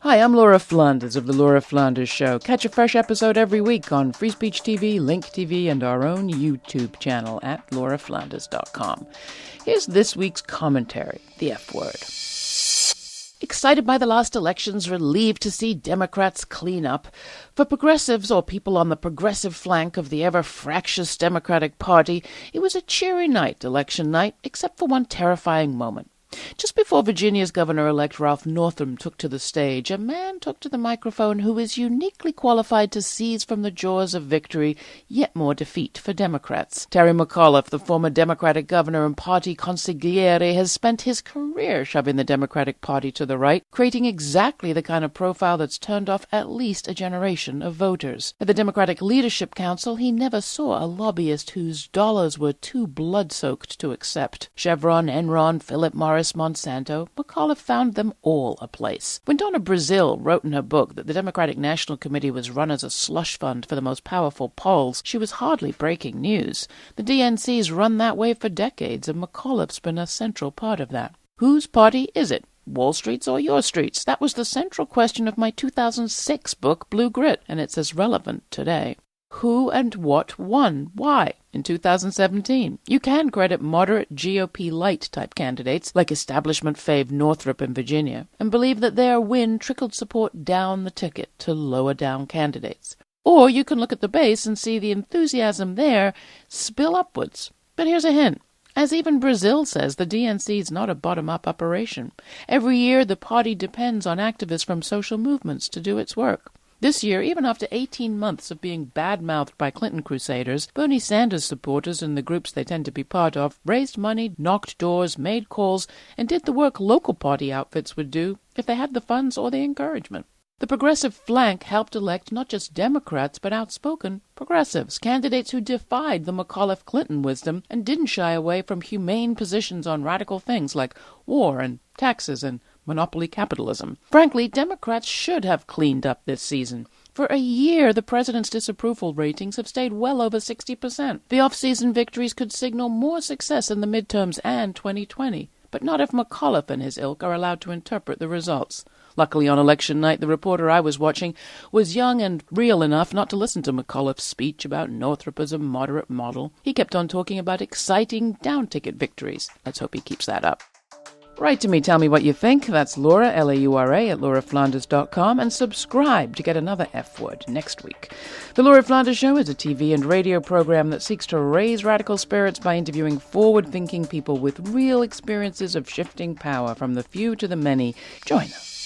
Hi, I'm Laura Flanders of The Laura Flanders Show. Catch a fresh episode every week on Free Speech TV, Link TV, and our own YouTube channel at lauraflanders.com. Here's this week's commentary, the F word. Excited by the last elections, relieved to see Democrats clean up. For progressives, or people on the progressive flank of the ever-fractious Democratic Party, it was a cheery night, election night, except for one terrifying moment. Just before Virginia's governor-elect Ralph Northam took to the stage, a man took to the microphone who is uniquely qualified to seize from the jaws of victory yet more defeat for Democrats. Terry McAuliffe, the former Democratic governor and party consigliere, has spent his career shoving the Democratic Party to the right, creating exactly the kind of profile that's turned off at least a generation of voters. At the Democratic Leadership Council, he never saw a lobbyist whose dollars were too blood-soaked to accept. Chevron, Enron, Philip Morris, Monsanto, McAuliffe found them all a place. When Donna Brazile wrote in her book that the Democratic National Committee was run as a slush fund for the most powerful polls, she was hardly breaking news. The DNC's run that way for decades, and McAuliffe's been a central part of that. Whose party is it? Wall Street's or your streets? That was the central question of my 2006 book, Blue Grit, and it's as relevant today. Who and what won? Why? In 2017. You can credit moderate GOP-light-type candidates like establishment fave Northrop in Virginia and believe that their win trickled support down the ticket to lower-down candidates. Or you can look at the base and see the enthusiasm there spill upwards. But here's a hint. As even Brazile says, the DNC is not a bottom-up operation. Every year, the party depends on activists from social movements to do its work. This year, even after 18 months of being bad-mouthed by Clinton crusaders, Bernie Sanders supporters and the groups they tend to be part of raised money, knocked doors, made calls, and did the work local party outfits would do if they had the funds or the encouragement. The progressive flank helped elect not just Democrats, but outspoken progressives, candidates who defied the McAuliffe-Clinton wisdom and didn't shy away from humane positions on radical things like war and taxes and monopoly capitalism. Frankly, Democrats should have cleaned up this season. For a year, the president's disapproval ratings have stayed well over 60%. The off-season victories could signal more success in the midterms and 2020, but not if McAuliffe and his ilk are allowed to interpret the results. Luckily, on election night, the reporter I was watching was young and real enough not to listen to McAuliffe's speech about Northrop as a moderate model. He kept on talking about exciting down-ticket victories. Let's hope he keeps that up. Write to me, tell me what you think. That's Laura, Laura, at lauraflanders.com, and subscribe to get another F word next week. The Laura Flanders Show is a TV and radio program that seeks to raise radical spirits by interviewing forward-thinking people with real experiences of shifting power from the few to the many. Join us.